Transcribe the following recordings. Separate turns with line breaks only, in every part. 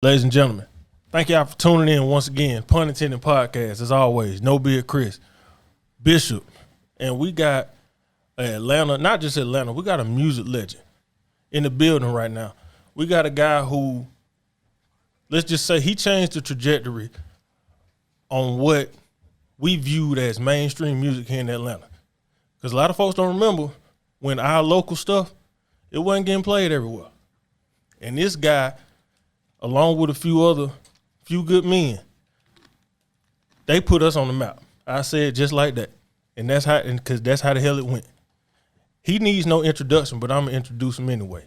Ladies and gentlemen, thank y'all for tuning in once again. Punn Entended podcast, as always. No Beard Chris, Bishop, and we got Atlanta, not just Atlanta, we got a music legend in the building right now. We got a guy who, let's just say, he changed the trajectory on what we viewed as mainstream music here in Atlanta. Because a lot of folks don't remember when our local stuff, it wasn't getting played everywhere. And this guy, along with a few good men, they put us on the map. I said just like that. And that's how, because that's how the hell it went. He needs no introduction, but I'm going to introduce him anyway.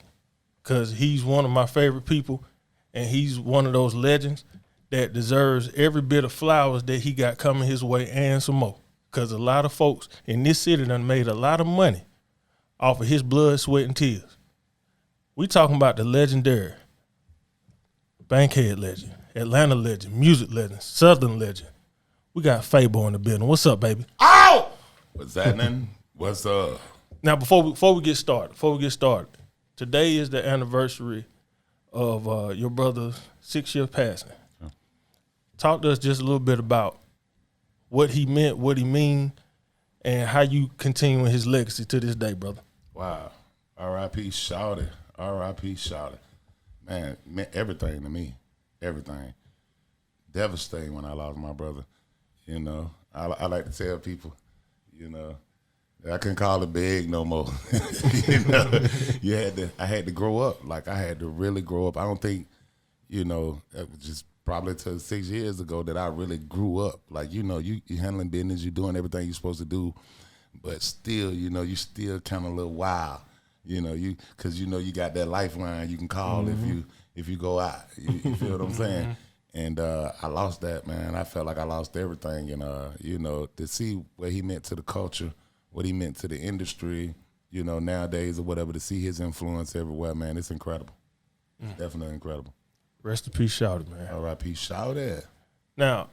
Because he's one of my favorite people, and he's one of those legends that deserves every bit of flowers that he got coming his way and some more. Because a lot of folks in this city done made a lot of money off of his blood, sweat, and tears. We talking about the legendary Bankhead legend, Atlanta legend, music legend, Southern legend. We got Fabo in the building. What's up, baby?
Ow! What's happening? What's up?
Now, before we get started, today is the anniversary of your brother's 6-year passing. Yeah. Talk to us just a little bit about what he meant, what he mean, and how you continuing his legacy to this day, brother.
Wow. R.I.P. Shawty. R.I.P. Shawty. Man, meant everything to me. Everything. Devastating when I lost my brother. You know, I like to tell people, you know, I couldn't call it big no more. You know, I had to grow up. Like, I had to really grow up. I don't think, you know, it was just probably till 6 years ago that I really grew up. Like, you know, you handling business, you're doing everything you're supposed to do, but still, you know, you still kind of a little wild. You know, because you know you got that lifeline you can call if you go out. You feel what I'm saying? And I lost that, man. I felt like I lost everything. And you know, to see what he meant to the culture, what he meant to the industry, you know, nowadays or whatever, to see his influence everywhere, man, it's incredible. It's definitely incredible.
Rest in peace, Shawty, man.
R.I.P. Shawty.
Now,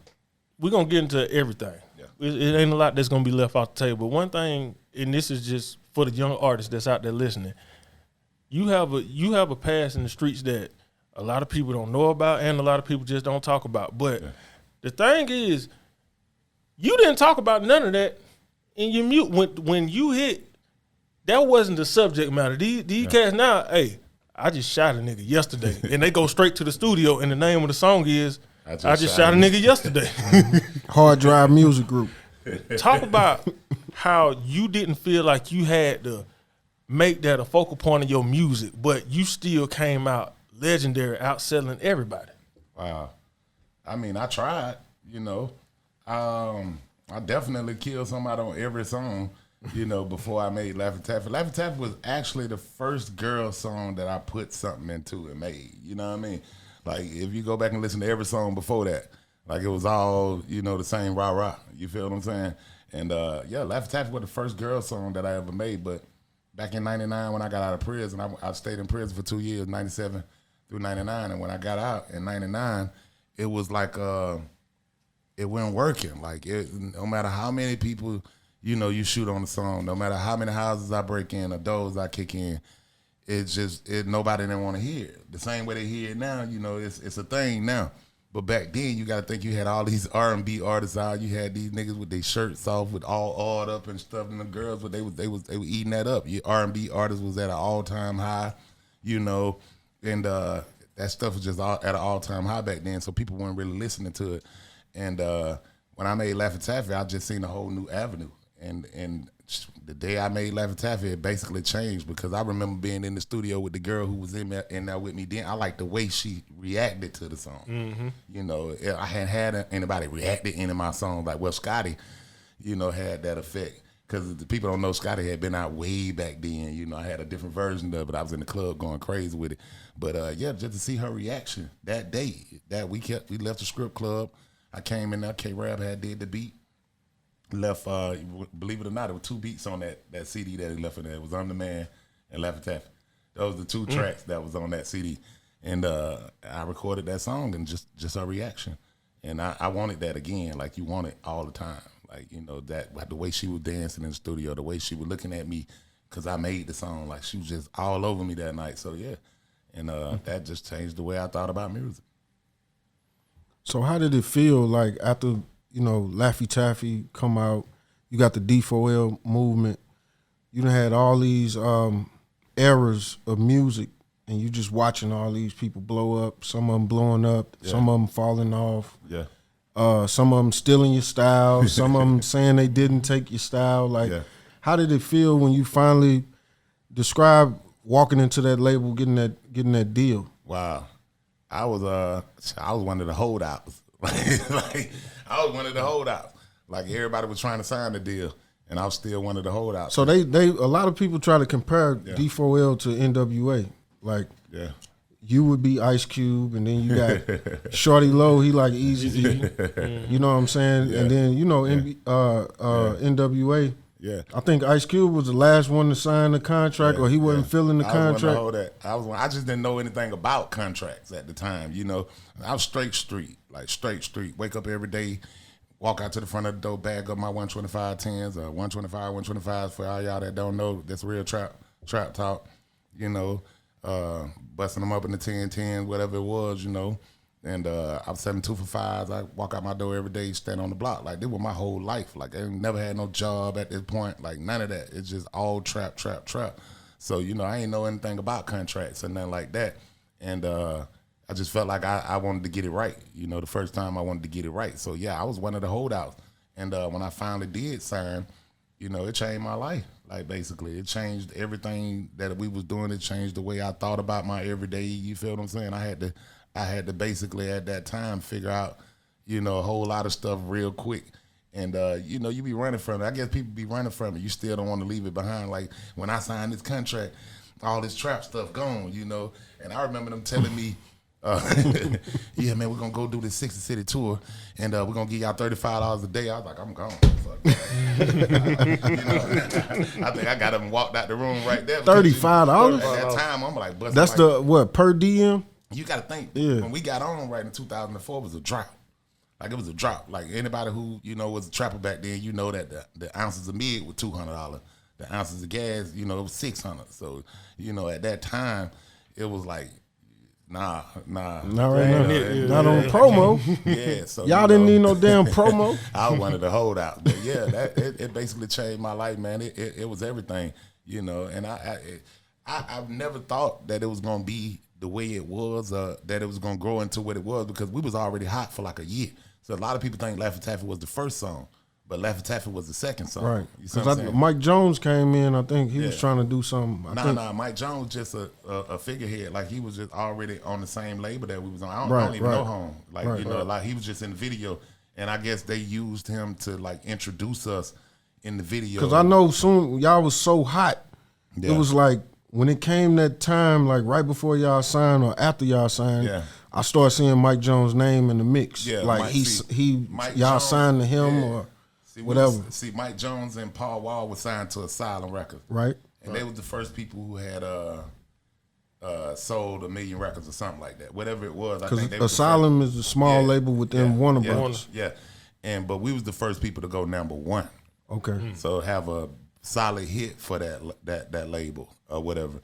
we're gonna get into everything. Yeah. It ain't a lot that's gonna be left off the table. But one thing, and this is just for the young artists that's out there listening, you have a past in the streets that a lot of people don't know about and a lot of people just don't talk about. But the thing is, you didn't talk about none of that in your mute. When you hit, that wasn't the subject matter. These cats now, hey, I just shot a nigga yesterday. And they go straight to the studio and the name of the song is I just shot a nigga yesterday.
Hard Drive Music Group.
Talk about how you didn't feel like you had to make that a focal point of your music, but you still came out legendary, outselling everybody.
Wow. I mean, I tried, you know. I definitely killed somebody on every song, you know, before I made Laffy Taffy. Laffy Taffy was actually the first girl song that I put something into and made, you know what I mean? Like, if you go back and listen to every song before that, like, it was all, you know, the same rah-rah. You feel what I'm saying? And, Laffy Taffy was the first girl song that I ever made. But back in 99 when I got out of prison, I stayed in prison for 2 years, 97 through 99. And when I got out in 99, it was like it wasn't working. Like, no matter how many people, you know, you shoot on the song, no matter how many houses I break in or doors I kick in, it's just, nobody didn't want to hear it. The same way they hear it now, you know, it's a thing now. But back then, you got to think you had all these R&B artists out. You had these niggas with their shirts off, with all oiled up and stuff, and the girls, but they were eating that up. Your R&B artists was at an all-time high, you know, and that stuff was just at an all-time high back then. So people weren't really listening to it. And when I made Laffy Taffy, I just seen a whole new avenue. And the day I made Laffy Taffy, it basically changed, because I remember being in the studio with the girl who was in there with me then. I liked the way she reacted to the song. Mm-hmm. You know, I hadn't had anybody react to any of my songs like, well, Scotty, you know, had that effect. Because the people don't know Scotty had been out way back then. You know, I had a different version of it. I was in the club going crazy with it. But, just to see her reaction that day, that we left the strip club. I came in there, K-Rab had did the beat. Left, believe it or not, there were 2 beats on that CD that he left in there. It was I'm the Man and Laffy Taffy. Those were the 2 tracks that was on that CD. And I recorded that song and just her reaction. And I wanted that again, like you want it all the time. Like, you know, that like the way she was dancing in the studio, the way she was looking at me, because I made the song, like she was just all over me that night. So, yeah. And that just changed the way I thought about music.
So how did it feel like after, Laffy Taffy come out, you got the D4L movement, you done had all these eras of music, and you just watching all these people blow up, some of them blowing up, some of them falling off.
Yeah.
Some of them stealing your style, some of them saying they didn't take your style. Like, how did it feel when you finally describe walking into that label, getting that deal?
Wow, I was one of the holdouts. like I was one of the holdouts. Like everybody was trying to sign the deal, and I was still one of the holdouts.
So they a lot of people try to compare D4L to NWA. Like, you would be Ice Cube, and then you got Shorty Low, he like Easy E. You know what I'm saying? Yeah. And then, NWA. Yeah. I think Ice Cube was the last one to sign the contract, or he wasn't filling the contract.
I just didn't know anything about contracts at the time, I was straight street. Wake up every day, walk out to the front of the door, bag up my 125 10s, 125s for all y'all that don't know. That's real trap talk, busting them up in the 10, whatever it was, And I was 7 2 for 5s. I walk out my door every day, stand on the block. Like, this was my whole life. Like, I never had no job at this point. Like, none of that. It's just all trap. So, I ain't know anything about contracts or nothing like that. And I just felt like I wanted to get it right. The first time I wanted to get it right. So, yeah, I was one of the holdouts. And when I finally did sign, it changed my life. Like, basically, it changed everything that we was doing. It changed the way I thought about my everyday. You feel what I'm saying? I had to basically at that time figure out, a whole lot of stuff real quick. And, you be running from it. I guess people be running from it. You still don't want to leave it behind. Like, when I signed this contract, all this trap stuff gone, And I remember them telling me, yeah, man, we're going to go do this 60 city tour, and we're going to give y'all $35 a day. I was like, I'm gone. Fuck that. I think I got up and walked out the room right there.
$35?
At that time, I'm like,
that's per diem?
You got to think, when we got on right in 2004, it was a drop. Like, it was a drop. Like, anybody who, was a trapper back then, that the ounces of mid were $200. The ounces of gas, it was $600. So, at that time, it was like, nah.
Not right now. Not on promo.
Yeah. So
y'all didn't need no damn promo.
I was one of the holdouts. But, yeah, it basically changed my life, man. It was everything, And I've never thought that it was going to be the way it was, that it was going to grow into what it was, because we was already hot for like a year. So a lot of people think Laffy Taffy was the first song, but Laffy Taffy was the second song.
Right. Because Mike Jones came in, I think he was trying to do something.
Nah, Mike Jones just a figurehead. Like, he was just already on the same label that we was on. I don't even know him. Like, like, he was just in the video, and I guess they used him to, like, introduce us in the video.
Because I know soon y'all was so hot, it was like, when it came that time, like right before y'all signed or after y'all signed, I started seeing Mike Jones' name in the mix. Yeah, like Mike y'all Jones, signed to him or whatever.
Mike Jones and Paul Wall were signed to Asylum Records,
right?
And they was the first people who had sold 1 million records or something like that, whatever it was.
Because Asylum is a small label within Warner Brothers.
Yeah, but we was the first people to go #1.
Okay,
so have a solid hit for that label or whatever,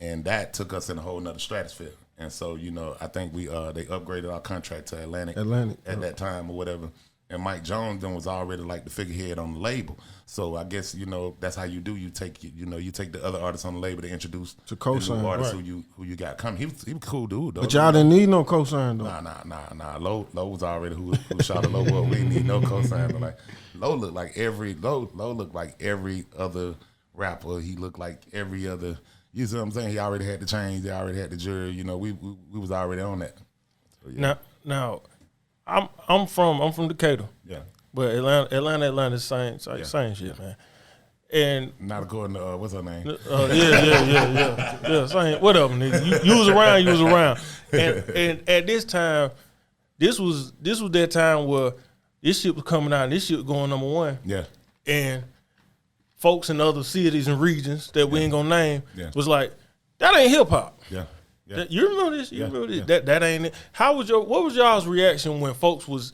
and that took us in a whole nother stratosphere. And so, I think they upgraded our contract to Atlantic at that time or whatever. And Mike Jones then was already like the figurehead on the label. So I guess that's how you do. You take the other artists on the label to introduce
to co-sign
artists who you got coming. He was a cool dude though.
But y'all didn't need no co-sign though.
Nah. Low was already who shot the Low up. We didn't need no co-sign. But like Low looked like every other rapper. He looked like every other. You see what I'm saying? He already had the chains. He already had the jury. We was already on that. So, yeah.
Now, I'm from Decatur.
Yeah.
But Atlanta, same shit, man. And
not according to what's her name?
Yeah, same. Whatever, nigga. You was around. And at this time, this was that time where this shit was coming out and this shit was going #1.
Yeah.
And folks in other cities and regions that we ain't gonna name was like, that ain't hip hop.
Yeah.
You remember this? You remember this? That ain't it. What was y'all's reaction when folks was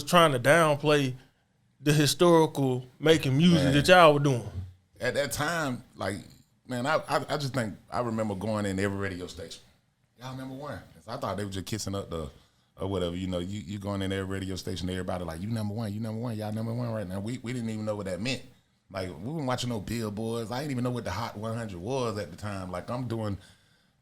trying to downplay the historical making music that y'all were doing?
At that time, like, man, I just think I remember going in every radio station. Y'all #1. I thought they were just kissing up the or whatever. You know, you going in every radio station, everybody like, you number one, y'all number one right now. We didn't even know what that meant. Like, we weren't watching no billboards. I didn't even know what the Hot 100 was at the time. Like, I'm doing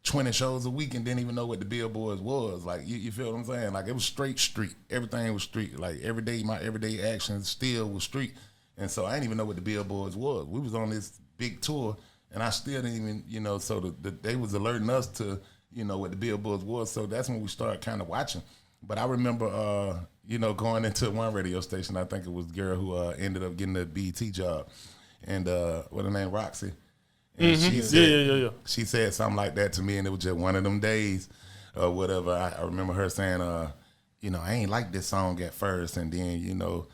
20 shows a week and didn't even know what the billboards was. Like, you feel what I'm saying? Like, it was straight street. Everything was street. Like, my everyday actions still was street. And so I didn't even know what the billboards was. We was on this big tour, and I still didn't even, you know, so they was alerting us to, you know, what the billboards was. So that's when we started kind of watching. But I remember, you know, going into one radio station. I think it was the girl who ended up getting the BET job, and what her name, Roxy. And she said, she said something like that to me, and it was just one of them days or whatever. I remember her saying, you know, I ain't like this song at first, and then, you know,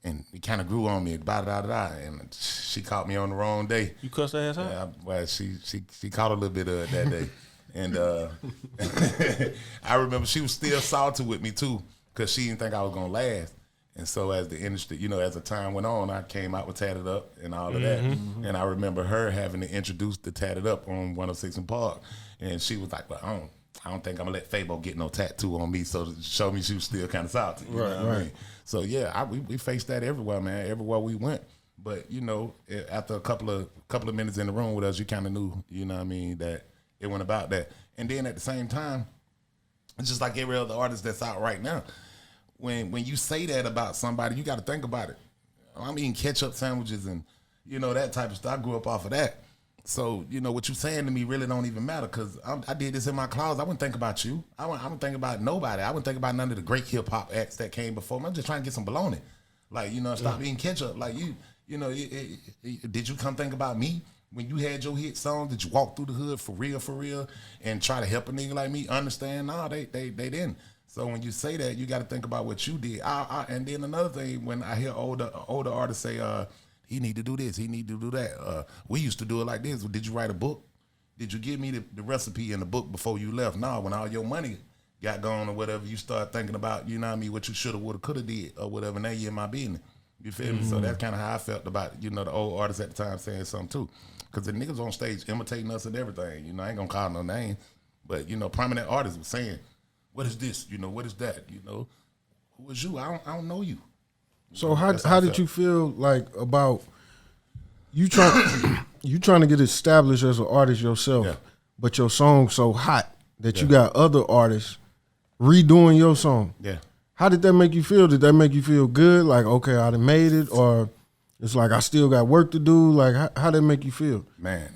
and it kind of grew on me, and she caught me on the wrong day.
You cussed her ass out?
Yeah, well, she caught a little bit of it that day. And I remember she was still salty with me too, because she didn't think I was gonna last. And so as the industry, you know, as the time went on, I came out with Tatted Up and all of that. And I remember her having to introduce the Tatted Up on 106 and Park, and she was like, "Well, I don't think I'm gonna let Fabo get no tattoo on me," so to show me she was still kind of salty. You know what I mean? So yeah, we faced that everywhere, man. Everywhere we went. But you know, after a couple of minutes in the room with us, you kind of knew, you know what I mean, that it went about that. And then at the same time, it's just like every other artist that's out right now. When you say that about somebody, you got to think about it. I'm eating ketchup sandwiches and, you know, that type of stuff. I grew up off of that. So, you know, what you're saying to me really don't even matter, because I did this in my closet. I wouldn't think about you. I wouldn't think about nobody. I wouldn't think about none of the great hip-hop acts that came before me. I'm just trying to get some bologna. Like, you know, stop eating ketchup. Like, you know, did you come think about me? When you had your hit song, did you walk through the hood for real, and try to help a nigga like me understand? No, they didn't. So when you say that, you got to think about what you did. And then another thing, when I hear older artists say, he need to do this, he need to do that. We used to do it like this. Did you write a book? Did you give me the recipe in the book before you left? No, when all your money got gone or whatever, you start thinking about, you know what I mean, what you should have, would have, could have did or whatever. Now you're in my business. You feel me? So that's kind of how I felt about, you know, the old artists at the time saying something too. Because the niggas on stage imitating us and everything. You know, I ain't going to call no name. But, you know, prominent artists were saying, what is this? You know, what is that? You know, who is you? I don't know you.
So how did you feel like about you trying to get established as an artist yourself, but your song's so hot that you got other artists redoing your song?
Yeah.
How did that make you feel? Did that make you feel good? Like, okay, I done made it, or it's like I still got work to do? Like, how did that make you feel?
Man,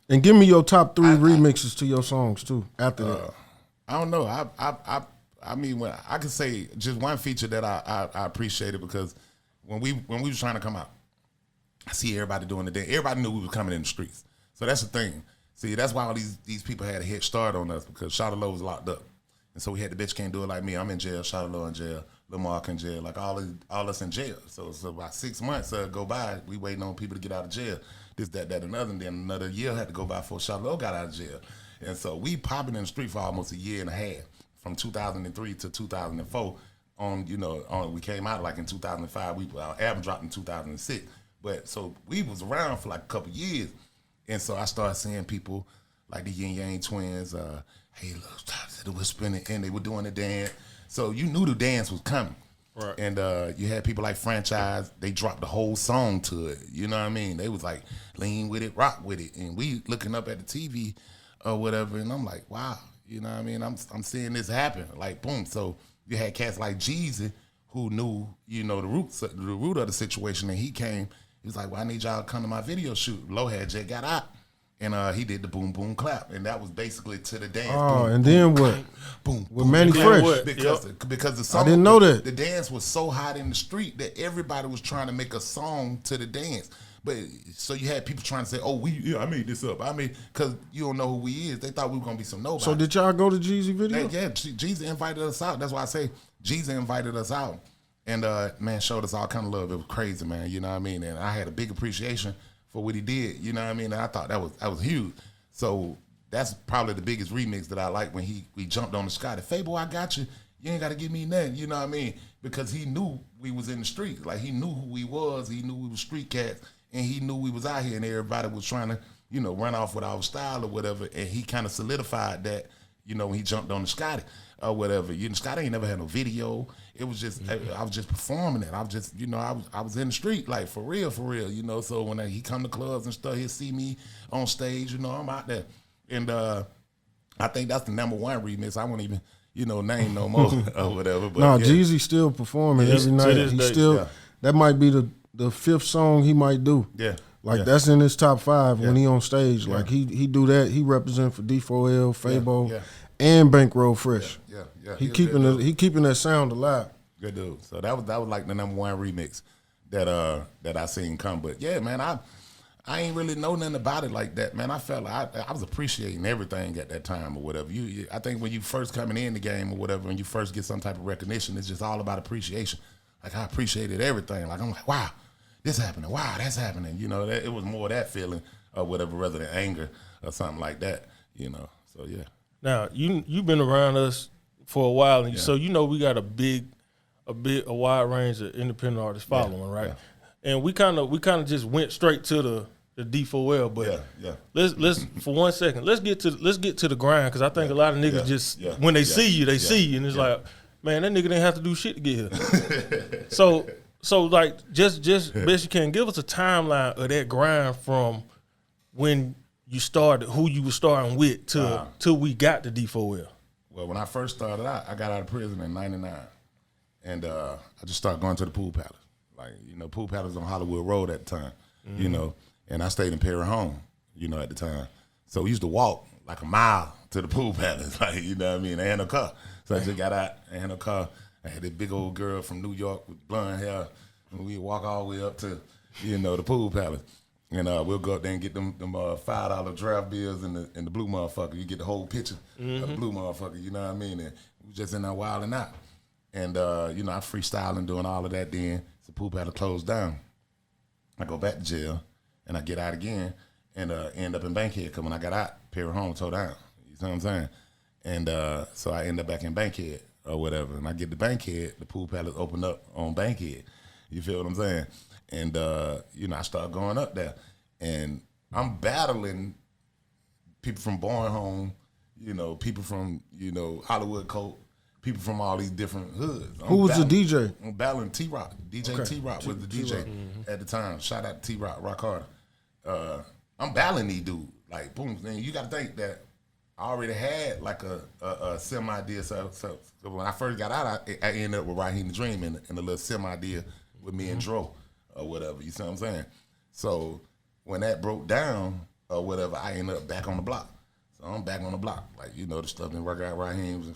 and give me your top 3 remixes to your songs too. After that,
I don't know. I mean, when I could say just one feature that I appreciated, because when we was trying to come out, I see everybody doing the dance. Everybody knew we was coming in the streets. So that's the thing. See, that's why all these people had a head start on us, because Shawty Lo was locked up. And so we had the bitch can't do it like me. I'm in jail, Shawty Lo in jail, Lil Mark in jail, like all us in jail. So about 6 months go by, we waiting on people to get out of jail. This, that, another, and then another year had to go by before Shawty Lo got out of jail. And so we popping in the street for almost a year and a half, from 2003 to 2004. We came out like in 2005. Our album dropped in 2006. But so we was around for like a couple years. And so I started seeing people like the Yin Yang Twins, hey, look, they were spinning and they were doing the dance. So you knew the dance was coming. Right. And you had people like Franchise, they dropped the whole song to it. You know what I mean? They was like, lean with it, rock with it. And we looking up at the TV or whatever, and I'm like, wow, you know what I mean? I'm seeing this happen. Like, boom. So you had cats like Jeezy who knew, you know, the root of the situation, and he came. He was like, well, I need y'all to come to my video shoot. Low had just got out, and he did the boom, boom, clap. And that was basically to the dance.
Oh,
boom,
and
boom,
then what?
Boom,
With
boom,
Manny Fresh.
Because the song,
I didn't know that.
The dance was so hot in the street that everybody was trying to make a song to the dance. But so you had people trying to say, "Oh, I made this up." I mean, because you don't know who we is. They thought we were gonna be some nobody.
So did y'all go to Jeezy video?
Yeah, Jeezy invited us out. That's why I say Jeezy invited us out, and man showed us all kind of love. It was crazy, man. You know what I mean? And I had a big appreciation for what he did. You know what I mean? And I thought that was huge. So that's probably the biggest remix that I like, when we jumped on the sky. Fabo, I got you. You ain't got to give me nothing. You know what I mean? Because he knew we was in the street. Like, he knew who we was. He knew we was street cats. And he knew we was out here, and everybody was trying to, you know, run off with our style or whatever. And he kind of solidified that, you know, when he jumped on the Scotty or whatever. You know, Scotty ain't never had no video. It was just I was just performing it. I was just, you know, I was in the street, like for real, you know. So when he come to clubs and stuff, he'll see me on stage, you know, I'm out there. And I think that's the #1 remix. I won't even, you know, name no more or whatever. But
no, Jeezy still performing every night. He still that might be the 5th song he might do.
Yeah.
Like that's in his top 5 when he on stage. Like he do that. He represent for D4L, Fabo, and Bankroll Fresh.
Yeah.
He keeping that sound alive.
Good dude. So that was like the #1 remix that I seen come. But yeah, man, I ain't really know nothing about it like that, man. I felt like I was appreciating everything at that time or whatever. I think when you first coming in the game or whatever, when you first get some type of recognition, it's just all about appreciation. Like I appreciated everything. Like I'm like, wow, this happening. Wow, that's happening. You know, it was more of that feeling or whatever rather than anger or something like that. You know, so yeah.
Now you've been around us for a while, and so you know we got a wide range of independent artists following, right? Yeah. And we kind of just went straight to the D4L, but let's for 1 second let's get to the grind, because I think a lot of niggas when they see you, they see you, and it's like, man, that nigga didn't have to do shit to get here. so like just best you can, give us a timeline of that grind from when you started, who you were starting with till we got to D4L.
Well, when I first started out, I got out of prison in '99, and I just started going to the pool palace. Like, you know, pool palace on Hollywood Road at the time, you know, and I stayed in Perry Home, you know, at the time. So we used to walk like a mile to the pool palace, like, you know what I mean? I had no car. So I just got out, I had no car. I had this big old girl from New York with blonde hair, and we'd walk all the way up to, you know, the pool palace. And we'll go up there and get them $5 draft bills and the blue motherfucker. You get the whole picture of the blue motherfucker, you know what I mean? And we just in there wilding out. And, you know, I freestyling, doing all of that then. The pool palace closed down. I go back to jail, and I get out again, and end up in Bankhead, because when I got out, Perry Home tore down. You know what I'm saying? And so I end up back in Bankhead or whatever. And I get to Bankhead, the pool palace opened up on Bankhead. You feel what I'm saying? And, you know, I start going up there, and I'm battling people from Bourne Home, you know, people from, you know, Hollywood Coat, people from all these different hoods.
Who was the DJ?
I'm battling T-Rock. DJ T-Rock was the DJ at the time. Shout out to T-Rock, Rock Harder. I'm battling these dudes. Like, boom. And you got to think that I already had like a semi-deal. So when I first got out, I ended up with Raheem the Dream and a little semi-deal with me and Dro or whatever. You see what I'm saying? So when that broke down or whatever, I ended up back on the block. So I'm back on the block. Like, you know, the stuff didn't work out. Raheem,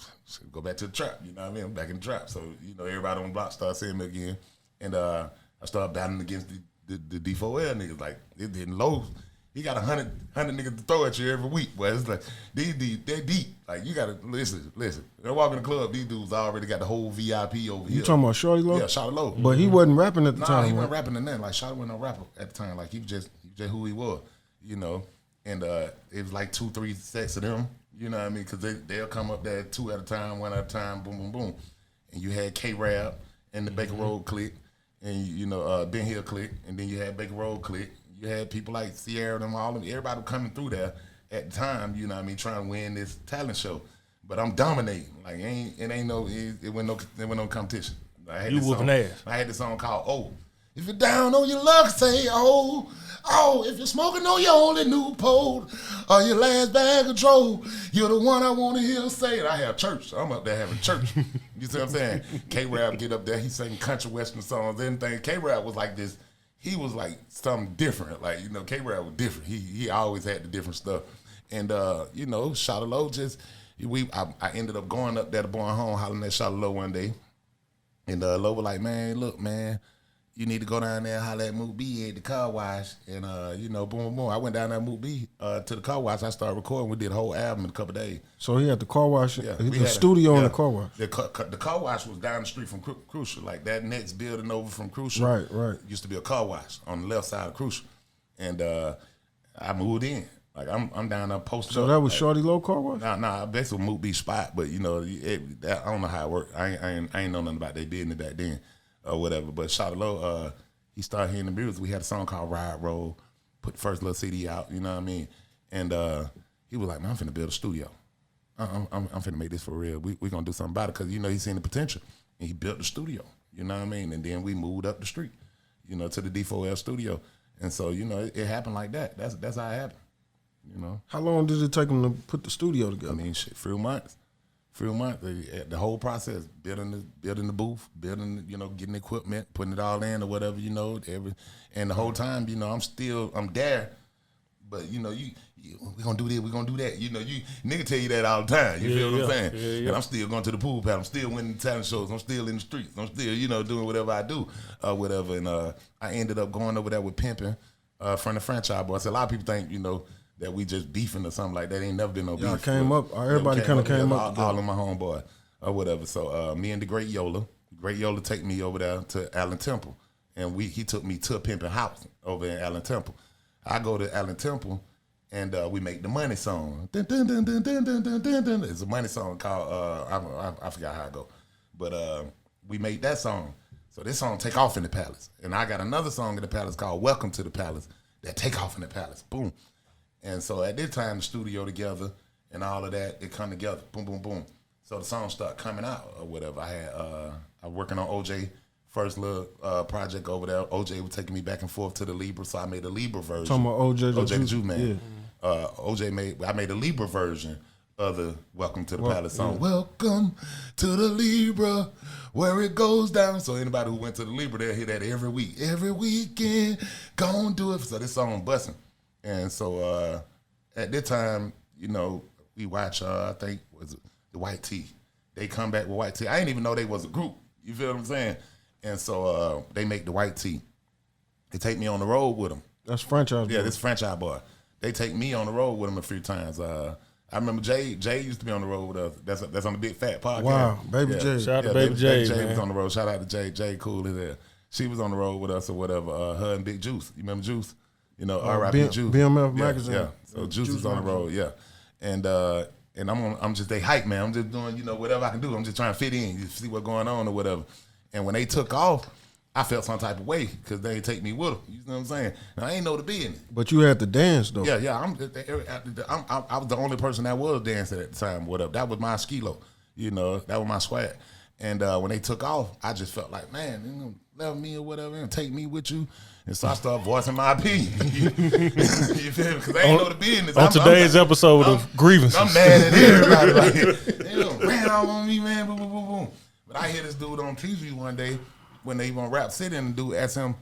go back to the trap. You know what I mean? I'm back in the trap. So, you know, everybody on the block started seeing me again. And I started battling against the D4L niggas. Like, it didn't low. He got 100 niggas to throw at you every week. But it's like, they deep. Like, you got to listen. They walk in the club, these dudes already got the whole VIP over here.
You talking about Shorty Low?
Yeah, Shorty Low.
But he wasn't rapping at the time.
Nah, he wasn't rapping in then. Like, Shorty wasn't no rapper at the time. Like, he was just who he was, you know. And it was like 2-3 sets of them, you know what I mean? Because they'll come up there 2 at a time, 1 at a time, boom, boom, boom. And you had K-Rab and the Baker Road clique, and, you know, Ben Hill clique, and then you had Baker Road clique. You had people like Sierra and all of them, everybody coming through there at the time, you know what I mean, trying to win this talent show. But I'm dominating. Like, it wasn't no competition.
You whooping ass.
I had this song called Oh. If you're down on your luck, say oh. Oh, if you're smoking on your only new pole or your last bag of dro, you're the one I want to hear say it. I have church. So I'm up there having church. You see what I'm saying? K-Rab get up there. He's singing country western songs. Anything. K-Rab was like this. He was like something different. Like, you know, K-Rab was different. He always had the different stuff. And, you know, Shawty Low I ended up going up there to Bourne Home, hollering at Shawty Low one day. And Low was like, man, look, man, you need to go down there and holler at Moot B at the car wash. And, you know, boom, boom. I went down there at Moot B to the car wash. I started recording. We did a whole album in a couple of days.
So he had the car wash, the studio and the car wash.
The car wash was down the street from Crucial. Like that next building over from Crucial.
Right.
Used to be a car wash on the left side of Crucial. And I moved in. Like, I'm down there posted
up. So that was Shorty Low car wash?
Nah, basically Moot B spot. But, you know, I don't know how it worked. I ain't know nothing about their business back then. Or whatever, but Shawty Low, he started hearing the music. We had a song called Ride Roll, put the first little CD out, you know what I mean? And he was like, man, I'm finna build a studio. I'm finna make this for real. We gonna do something about it, because he seen the potential and he built the studio. You know what I mean? And then we moved up the street, to the D4L studio. And so it happened like that. That's how it happened.
How long did it take them to put the studio together?
I mean, shit, few months. The whole process, building the booth, getting equipment, putting it all in or whatever, and the whole time, I'm there, but we gonna do this, we gonna do that. Nigga tell you that all the time. You feel what I'm saying?
Yeah.
And I'm still going to the pool pad. I'm still winning talent shows. I'm still in the streets. I'm still, doing whatever I do, whatever. And I ended up going over there with pimping from the franchise boy. So a lot of people think, that we just beefing or something like that. Ain't never been no beef.
Everybody kind of came up.
All of my homeboy or whatever. So me and the Great Yola take me over there to Allen Temple, and he took me to Pimpin' House over in Allen Temple. I go to Allen Temple, and we make the money song. Dun, dun, dun, dun, dun, dun, dun, dun, dun. It's a money song called I forgot how it go, but we made that song. So this song take off in the palace, and I got another song in the palace called Welcome to the Palace that take off in the palace. Boom. And so at this time, the studio together and all of that, it come together. Boom, boom, boom. So the songs start coming out or whatever. I was working on OJ first little project over there. OJ was taking me back and forth to the Libra, so I made a Libra version.
Talking about OJ
the Jew Man. Yeah. I made a Libra version of the Welcome to the Palace song. Yeah. Welcome to the Libra, where it goes down. So anybody who went to the Libra, they'll hear that every week. Every weekend, gon' do it. So this song busting. And so at that time, we watch, I think, was it the White Tee. They come back with White Tee. I didn't even know they was a group. You feel what I'm saying? And so they make the White Tee. They take me on the road with them.
That's franchise boy.
Yeah, this franchise boy. They take me on the road with them a few times. I remember Jay used to be on the road with us. That's on the Big Fat Podcast.
Wow, Baby Jay.
Shout out to Baby Jay,
Jay
man.
was on the road. Shout out to Jay. Jay cool is there. She was on the road with us or whatever. Her and Big Juice. You remember Juice? R.I.P. Juice.
BMF magazine.
Yeah. So Juice is on the road. Yeah. And I'm just they hype, man. I'm just doing whatever I can do. I'm just trying to fit in, see what's going on or whatever. And when they took off, I felt some type of way because they didn't take me with them. You know what I'm saying? And I ain't know the business.
But you had to dance though.
Yeah. I was the only person that was dancing at the time. Whatever. That was my skilo. That was my swag. And when they took off, I just felt like, man, love me or whatever and take me with you. And so I started voicing my opinion. You feel me? Because I ain't know the business.
On today's episode of Grievances.
I'm mad at everybody. Like, they ran all on me, man. Boom, boom, boom, boom. But I hear this dude on TV one day when they on Rap City, and the dude asked him,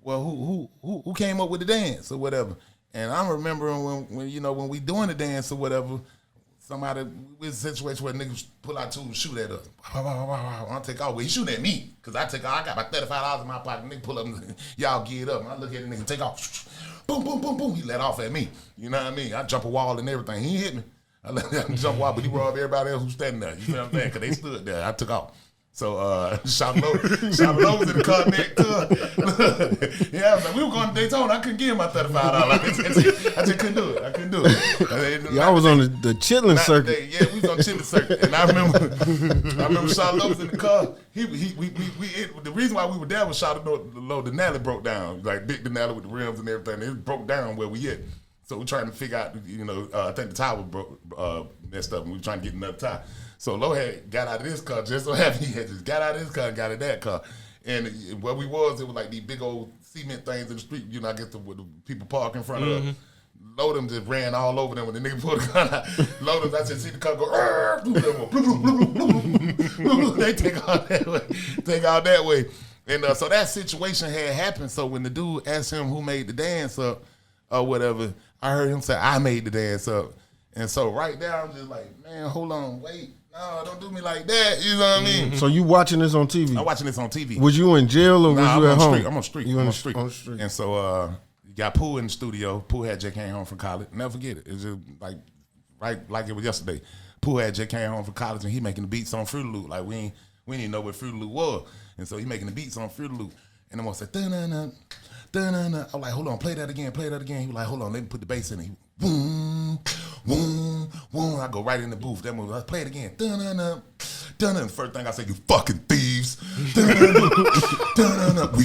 well, who came up with the dance or whatever? And I'm remembering when we doing the dance or whatever, somebody with a situation where niggas pull out tools and shoot at us. I take off. Well, he shooting at me because I got my $35 in my pocket. Nigga pull up and y'all get up. And I look at the nigga take off. Boom, boom, boom, boom. He let off at me. You know what I mean? I jump a wall and everything. He hit me. I let him jump a wall, but he robbed everybody else who's standing there. You know what I'm saying? Because they stood there. I took off. So Shot Low was in the car next to yeah, I was like, we were going to Daytona. I couldn't give him my $35. I just couldn't do it.
Y'all was on the chilling circuit.
Yeah, we was on the chilling circuit. And I remember Shot Low was in the car. The reason why we were there was Shot Low, the Denali broke down. Like big Denali with the rims and everything. It broke down where we at. So we're trying to figure out, I think the tire was messed up and we were trying to get another tire. So Low had got out of this car, just so happened he had just got out of his car and got in that car. And where we was, it was like these big old cement things in the street, I guess where the people park in front of us. Load'em just ran all over them when the nigga pulled the gun out. Load'em, I just see the car go, they take all that way. And so that situation had happened. So when the dude asked him who made the dance up or whatever, I heard him say, I made the dance up. And so right there, I'm just like, man, hold on, wait. No, don't do me like that. You know what I mean?
So you watching this on TV?
I'm watching this on TV.
Was you in jail or was you at home?
I'm on street.
You
on
on
street.
On street.
And so you got Pooh in the studio. Pooh had just came home from college. Never forget it. It's just like it was yesterday. Pooh had just came home from college and he making the beats on Fruit Loop. Like we didn't know what Fruit Loop was. And so he making the beats on Fruit Loop. And I'm gonna say, dun-dun-dun, dun-dun-dun. I'm like, hold on, play that again. He was like, hold on, let me put the bass in it. Boom, boom, boom. I go right in the booth. That movie, let's play it again. Dun-dun-dun, dun-dun. First thing I say, you fucking thieves. We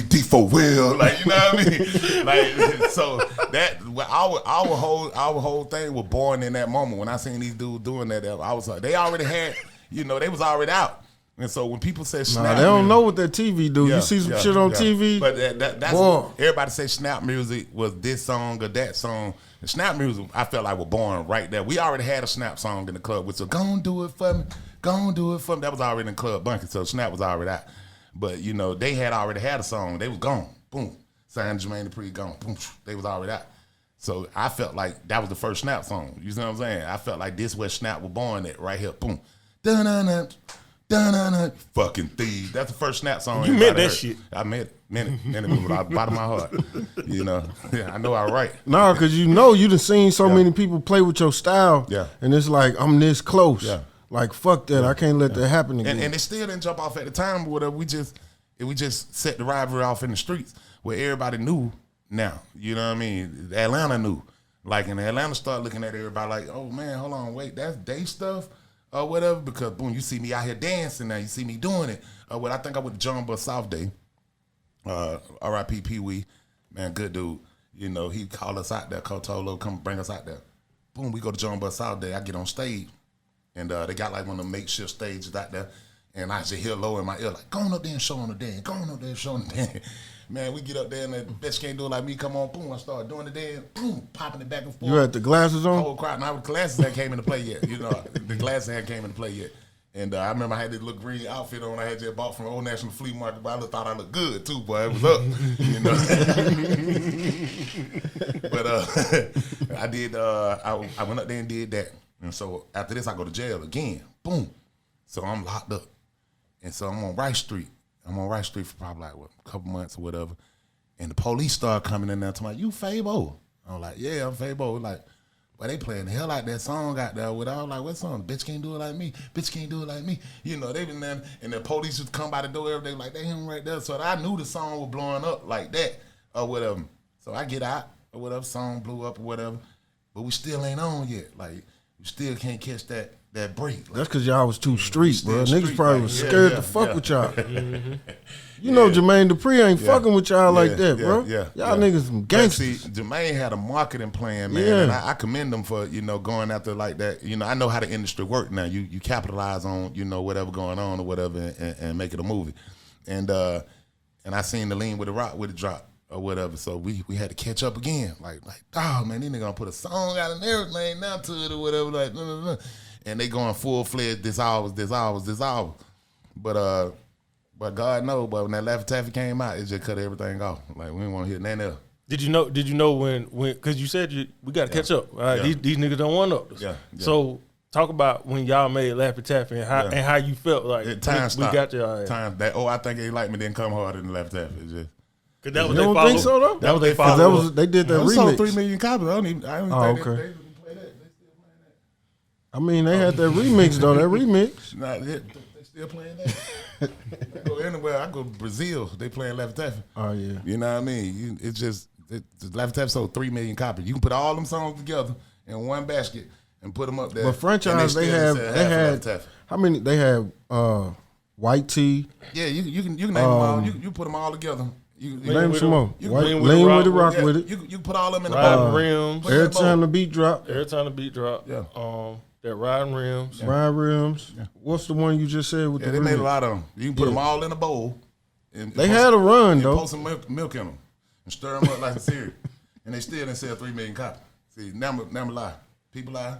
D4 Will, like, you know what I mean? Like, so that our whole thing was born in that moment. When I seen these dudes doing that, I was like, they already had, you know, they was already out. And so when people say snap,
they don't know what that TV do. You see some shit on TV,
but that's everybody say snap music was this song or that song. The snap music, I felt like, was born right there. We already had a snap song in the club, which was "Gon' Do It For Me, Gon' Do It For Me." That was already in Club Bunky, so snap was already out. But you know, they had already had a song. They was gone, boom. Signed Jermaine Dupri, gone, boom. They was already out. So I felt like that was the first snap song. You see what I'm saying? I felt like this where snap was born at, right here, boom. Dun-dun-dun. Dun-dun-dun. Fucking thieves. That's the first snap song.
You meant that shit.
I meant it. Meant it with the bottom of my heart. You know, I know I right.
No, because you done seen so many people play with your style.
Yeah.
And it's like, I'm this close.
Yeah.
Like, fuck that. I can't let that happen again.
And it still didn't jump off at the time or whatever. We just set the rivalry off in the streets where everybody knew now. You know what I mean? Atlanta knew. Like, and Atlanta started looking at everybody like, oh, man, hold on, wait, that's they stuff? Or whatever, because boom, you see me out here dancing now, you see me doing it. Well, I think I went to John Bus South Day. R.I.P. Pee Wee, man, good dude. You know, he called us out there, Cotolo, come bring us out there. Boom, we go to John Bus South Day. I get on stage, and they got like one of the makeshift stages out there, and I just hear low in my ear like, go on up there and show them the dance, go on up there and show them the dance. Man, we get up there and the bitch can't do it like me. Come on, boom! I start doing the dance, boom, popping it back and forth.
You had the glasses on?
Whole crowd. Now the glasses hadn't came into play yet. You know, the glasses hadn't came into play yet. And I remember I had this little green outfit on. I had just bought from the Old National Flea Market, but I thought I looked good too, boy. It was up, you know. But I did. I went up there and did that. And so after this, I go to jail again. Boom. So I'm locked up, and so I'm on Rice Street. I'm on Rice Street for probably like a couple months or whatever. And the police started coming in there talking about, you Fabo? I'm like, yeah, I'm Fabo. Like, but they playing the hell out that song out there with all like, what song? Bitch can't do it like me. Bitch can't do it like me. You know, they been there, and the police would come by the door every day like, they him right there. So I knew the song was blowing up like that or whatever. So I get out or whatever, song blew up or whatever. But we still ain't on yet. Like, we still can't catch that break. Like,
that's because y'all was too street, bro. Niggas
street,
probably
like,
was scared to fuck with y'all. You know Jermaine Dupri ain't fucking with y'all like that, bro. Y'all niggas some gangsters.
See, Jermaine had a marketing plan, man, and I commend him for, you know, going after like that. You know, I know how the industry work now. You capitalize on, you know, whatever going on or whatever and make it a movie. And I seen the Lean with the Rock with the drop or whatever. So we had to catch up again. Like, oh man, these niggas gonna put a song out and everything now to it or whatever. Like, no. And they going full fledged. This hours. But God knows. But when that Laffy Taffy came out, it just cut everything off. Like, we didn't want to hear nothing else.
Did you know when because you said we got to catch up. Right? These niggas don't want us.
Yeah.
So talk about when y'all made Laffy Taffy and how you felt like
time
we got your
time that. Oh, I think they like me didn't come harder than Laffy Taffy. It's just.
Cause that was
you
they
don't
follow.
think so though?
That was they follow.
They did that remix.
Sold 3 million copies. I don't even think
okay.
they play that. They still playing that.
I mean, they had that remix though. That remix.
Nah, they still playing that. I go anywhere. I go to Brazil. They playing Laffy Taffy.
Oh yeah.
You know what I mean? It's just Laffy Taffy sold 3 million copies. You can put all them songs together in one basket and put them up there.
But franchise they had how many? They had White Tee.
Yeah, you can name them all. You put them all together. You
name some more.
Lean
with the rock with it.
You can put all them in the
Riding Rims.
Every time the beat drop.
Yeah. That Riding Rims.
Yeah. Ride Rims. Yeah. What's the one you just said with the
they
remix?
made a lot of them. You can put them all in a bowl. And
they had a run though.
Put some milk in them and stir them up like a cereal. And they still didn't sell 3 million copies. See, now lie. People lie.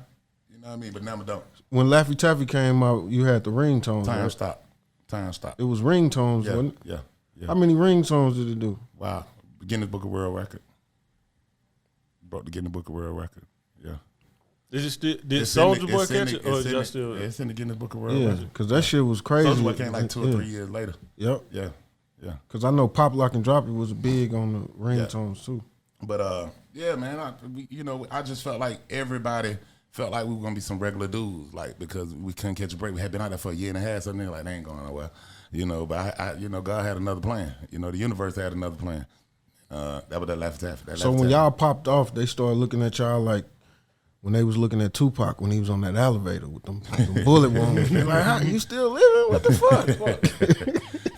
You know what I mean? But now don't.
When Laffy Taffy came out, you had the ringtones.
Time
right?
stop.
It was ringtones, wasn't it?
Yeah.
How many ringtones did it do?
Wow. Guinness Book of World Record. Broke the Guinness Book of World Record. Yeah.
Did Soulja Boy catch it? Or just still?
It's in the Guinness Book of World
Record. Yeah, because that shit was crazy.
Soulja Boy came like 2 or 3 years later.
Yep.
Yeah.
Because I know Pop Lock and Drop It was big on the ringtones too.
But yeah, man, I just felt like everybody felt like we were gonna be some regular dudes, like because we couldn't catch a break. We had been out there for a year and a half, so they're like, they ain't going nowhere, But I God had another plan. The universe had another plan. That was that Laffy Taffy.
So when y'all popped off, they started looking at y'all like when they was looking at Tupac when he was on that elevator with them bullet wounds. They're like, how, you still living? What the fuck?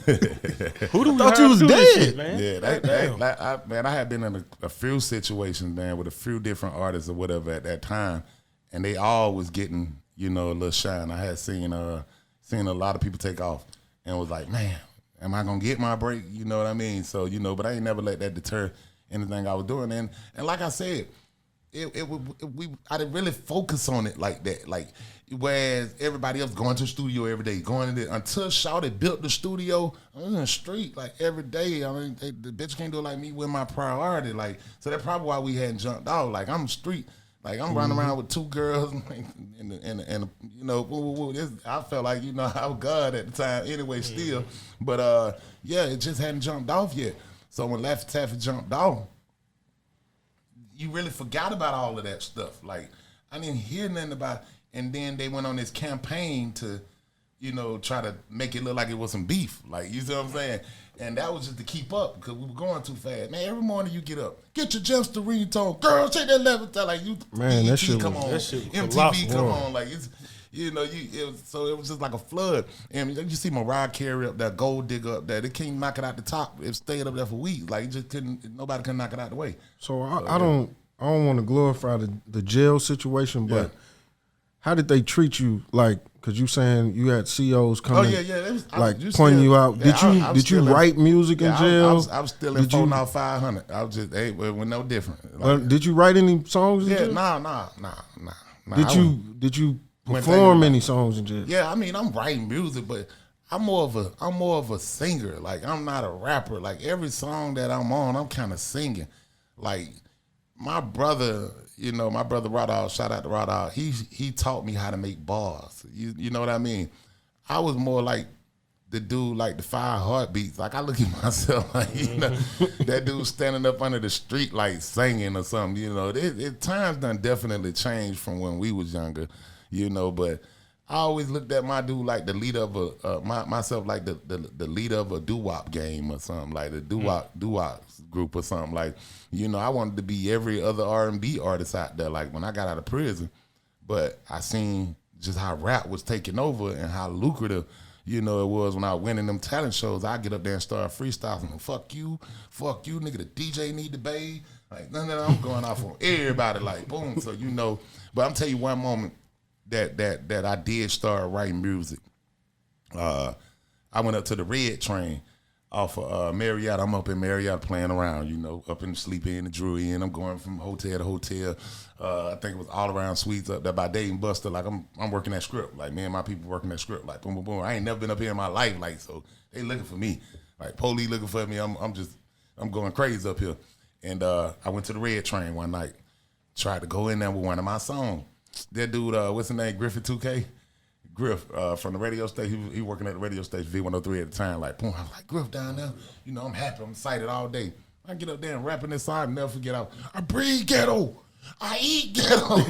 Who do we
thought
hire
you was
to do this
dead.
shit, man?
Yeah, man, I had been in a few situations, man, with a few different artists or whatever at that time, and they all was getting, a little shine. I had seen a lot of people take off, and was like, man, am I gonna get my break? You know what I mean? So, but I ain't never let that deter anything I was doing. And like I said, I didn't really focus on it like that. Like, whereas everybody else going to the studio every day, until Shawty built the studio, I was in the street like every day. I mean, the bitch can't do it like me with my priority. Like, so that's probably why we hadn't jumped off. Like, I'm street. Like, I'm running around with 2 girls, and I felt like, I was God at the time anyway still. But, it just hadn't jumped off yet. So when Laffy Taffy jumped off, you really forgot about all of that stuff. Like, I didn't hear nothing about it. And then they went on this campaign to, try to make it look like it was some beef. Like, you see what I'm saying? And that was just to keep up because we were going too fast. Man, every morning you get up, get your Jeff's the ringtone. Girl, take that level. Like,
man, that shit
come on. MTV come on. Like, it's, so it was just like a flood. And you see Mariah Carey up there, Gold Digger up there. They can't knock it out the top. It stayed up there for weeks. Like, nobody could knock it out the way.
So I don't want to glorify the jail situation, but how did they treat you? Like, cause you saying you had COs coming, pointing you out. Did you write music in jail?
I was still in 40500. I was just with no different.
Like, did you write any songs in jail?
Nah.
Did you perform any songs in jail?
Yeah, I mean, I'm writing music, but I'm more of a singer. Like, I'm not a rapper. Like, every song that I'm on, I'm kind of singing. Like, my brother Rodolph, shout out to Rodolph, he taught me how to make bars. You know what I mean? I was more like the dude, like the 5 Heartbeats. Like, I look at myself like, that dude standing up under the street light singing or something. Times done definitely changed from when we was younger, but I always looked at my dude like the leader of myself like the leader of a doo-wop game or something, like the doo-wop group or something. Like, I wanted to be every other R&B artist out there, like when I got out of prison. But I seen just how rap was taking over and how lucrative, it was when I went in them talent shows. I get up there and start freestyling. Fuck you, nigga, the DJ need to bathe. Like, none of that, I'm going off on everybody, like, boom. So, but I'm telling you one moment that I did start writing music. I went up to the Red Train off of Marriott. I'm up in Marriott playing around, up in the Sleep Inn, the Drury Inn. I'm going from hotel to hotel. I think it was All Around Suites up there by Dave and Buster. Like, I'm working that script. Like, me and my people working that script. Like, boom, boom, boom. I ain't never been up here in my life. Like, so they looking for me. Like, police looking for me. I'm going crazy up here. And I went to the Red Train one night. Tried to go in there with one of my songs. That dude, what's his name, Griffin 2K? Griff from the radio station. He working at the radio station, V103 at the time. Like, boom, I was like, Griff down there. I'm happy. I'm excited all day. I get up there and rapping this song. I'll never forget. I breathe ghetto. I eat ghetto.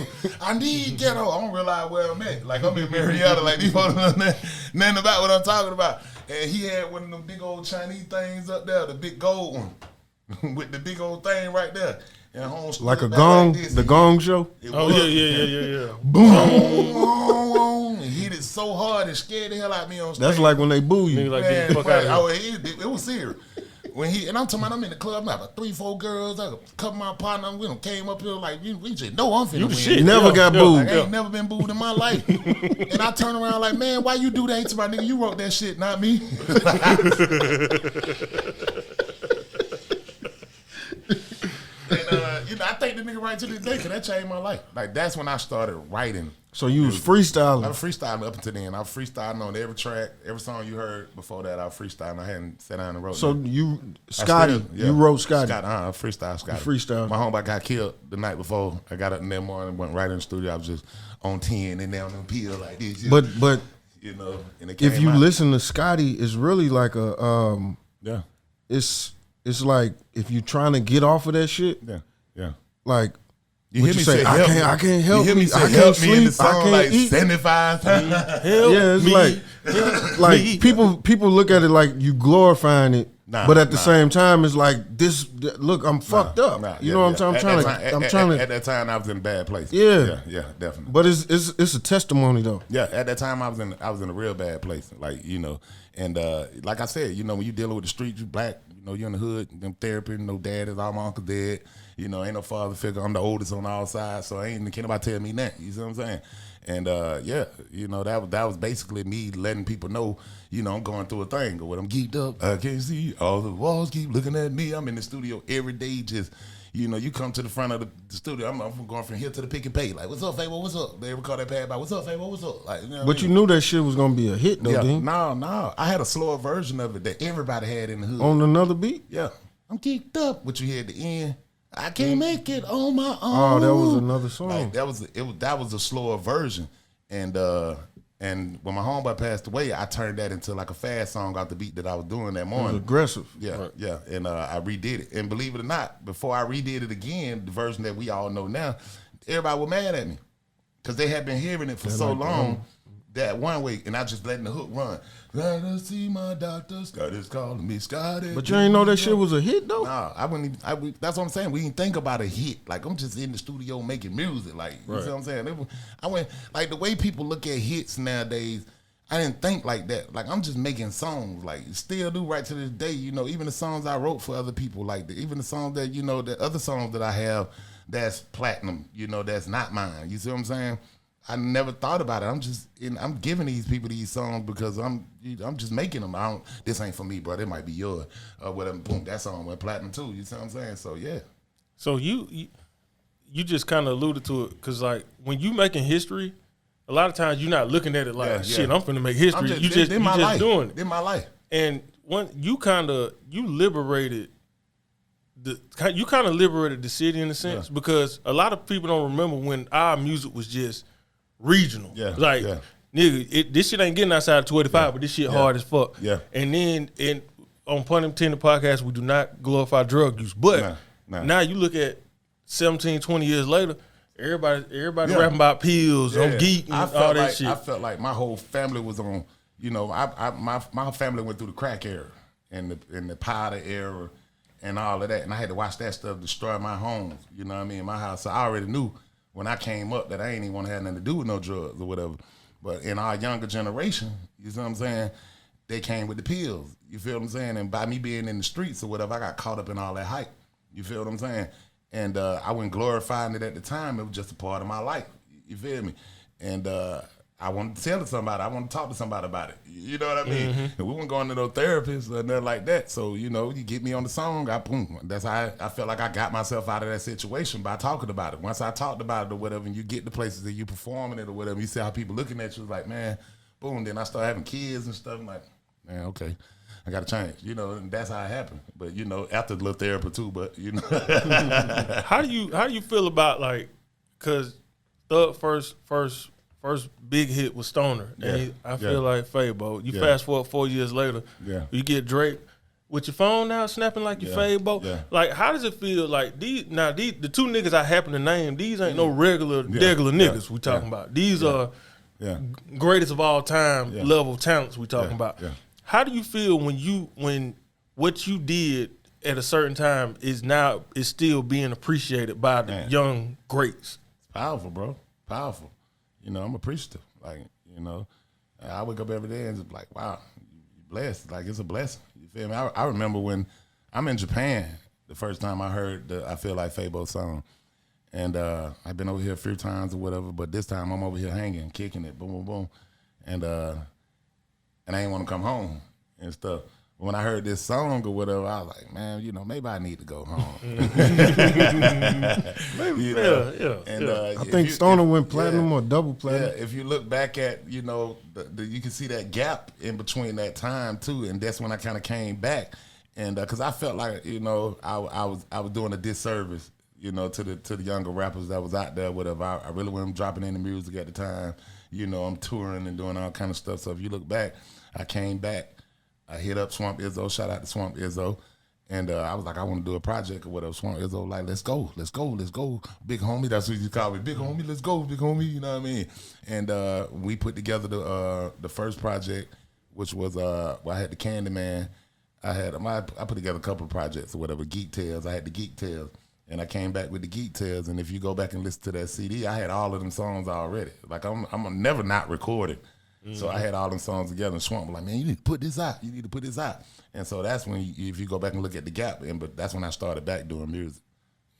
I need ghetto. I don't realize where I'm at. Like, I'm in Marietta. Like, these folks don't know nothing about what I'm talking about. And he had one of them big old Chinese things up there, the big gold one, with the big old thing right there.
Like a gong, like the gong show?
Yeah.
Boom. And hit it so hard it scared the hell out of me on stage.
That's like when they boo you.
Like, get the fuck out of here.
It was serious. And I'm talking about, I'm in the club, I'm like 3-4 girls, I couple my partner, we came up here like, we just know I'm finna win.
Shit. Never got booed.
Like, I ain't never been booed in my life. And I turn around like, man, why you do that to my nigga? You wrote that shit, not me. And I think the nigga right to this day, because that changed my life. Like, that's when I started writing.
So you was freestyling?
I was freestyling up until then. I was freestyling on every track, every song you heard before that. I was freestyling. I hadn't sat down and wrote.
So you, Scotty, you wrote Scotty?
Freestyle Scotty.
Freestyle.
My homeboy got killed the night before. I got up in that morning, went right in the studio. I was just on 10 and down the pill like this.
But
and it came
if you
out.
listen to Scotty, it's really like a It's like if you're trying to get off of that shit.
Yeah.
Like
you hear me
say, I can't help me.
I can't sleep. In the song, I can't like eat. 75 times.
It's like people look at it like you glorifying it But at the same time, it's like this. Look, I'm fucked up. You know what I'm saying? I'm trying to.
At that time, I was in a bad place.
Yeah,
definitely.
But it's a testimony though.
Yeah, at that time, I was in a real bad place. Like and like I said, when you dealing with the streets, you black. You're in the hood. Them therapy, no dad is all my uncle dead. Ain't no father figure. I'm the oldest on all sides, so can't nobody tell me that. You see what I'm saying? And that was basically me letting people know, I'm going through a thing or what I'm geeked up. I can't see all the walls keep looking at me. I'm in the studio every day, just you come to the front of the studio. I'm going from here to the pick and pay. Like, what's up, Fabo? What's up? They record that pad by. What's up, Fabo? What's up? Like,
but you knew that shit was gonna be a hit though, didn't you?
No. I had a slower version of it that everybody had in the hood.
On another beat?
Yeah. I'm geeked up. What you hear at the end? I can't make it on my own.
Oh, that was another song.
Like, that was a slower version, and when my homeboy passed away, I turned that into like a fast song off the beat that I was doing that morning.
It was aggressive.
Yeah, right. Yeah, and I redid it. And believe it or not, before I redid it again, the version that we all know now, everybody was mad at me because they had been hearing it for so long. That one way, and I just letting the hook run. Gotta see my doctor, Scott is calling me, Scotty.
But you ain't know that shit was a hit though?
Nah, I wouldn't even, that's what I'm saying. We didn't think about a hit. Like, I'm just in the studio making music. Like, you see what I'm saying? I went, like, the way people look at hits nowadays, I didn't think like that. Like, I'm just making songs. Like, still do right to this day. Even the songs I wrote for other people, like, even the songs that, the other songs that I have that's platinum, that's not mine. You see what I'm saying? I never thought about it. I'm giving these people these songs because I'm just making them. This ain't for me, bro. It might be yours. Whatever. Boom, that song went platinum too. You see what I'm saying? So yeah.
So you just kind of alluded to it because like when you making history, a lot of times you're not looking at it like shit. I'm finna make history. You just doing it.
In my life.
And when you liberated. You kind of liberated the city in a sense because a lot of people don't remember when our music was just regional. Yeah. Like, nigga, this shit ain't getting outside of 285, but this shit hard as fuck. Yeah. And then on Punn Entended podcast, we do not glorify drug use. But now you look at 17, 20 years later, everybody rapping about pills, on geek and all that shit.
I felt like my whole family was on, my family went through the crack era and the powder era and all of that. And I had to watch that stuff destroy my homes, my house. So I already knew when I came up that I ain't even want to have nothing to do with no drugs or whatever. But in our younger generation, you see what I'm saying, they came with the pills. You feel what I'm saying? And by me being in the streets or whatever, I got caught up in all that hype. You feel what I'm saying? And I wasn't glorifying it at the time. It was just a part of my life. You feel me? And I wanted to tell somebody. I wanted to talk to somebody about it. You know what I mean? Mm-hmm. And we weren't going to no therapists or nothing like that. So, you get me on the song, that's how I felt like I got myself out of that situation by talking about it. Once I talked about it or whatever, and you get the places that you performing it or whatever, you see how people looking at you, like, man, boom. Then I start having kids and stuff. I'm like, man, okay, I got to change. And that's how it happened. But, after the little therapy too, but,
How do you feel about, like, because Thug first big hit was Stoner. And I feel like Fabo. You fast forward 4 years later, you get Drake with your phone now snapping like your Fabo. Yeah. Like, how does it feel like the two niggas I happen to name, these ain't no regular niggas we talking about. These are greatest of all time level talents we talking about. Yeah. How do you feel when what you did at a certain time is still being appreciated by the young greats?
It's powerful, bro. Powerful. I'm appreciative. Like, I wake up every day and just like, wow, you're blessed. Like, it's a blessing. You feel me? I remember when I'm in Japan, the first time I heard the I Feel Like Fabo song. And I've been over here a few times or whatever, but this time I'm over here hanging, kicking it, boom, boom, boom. And I ain't want to come home and stuff. When I heard this song or whatever, I was like, man, maybe I need to go home.
Maybe, And I think Stoner went platinum or double platinum.
Yeah, if you look back at, you can see that gap in between that time too, and that's when I kind of came back, and because I felt like, I was doing a disservice, to the younger rappers that was out there, whatever. I really wasn't dropping any music at the time. I'm touring and doing all kind of stuff. So if you look back, I came back. I hit up Swamp Izzo, shout out to Swamp Izzo, and I was like, I want to do a project or whatever. Swamp Izzo like, let's go, big homie. That's what you call me, big homie. Let's go, big homie. You know what I mean? And we put together the first project, which was I had the Candyman, I put together a couple of projects or whatever, Geek Tales. I had the Geek Tales, and I came back with the Geek Tales. And if you go back and listen to that CD, I had all of them songs already. Like I'm never not recorded. So I had all them songs together, and Swamp was like, man, you need to put this out. You need to put this out. And so that's when, if you go back and look at the gap, but that's when I started back doing music.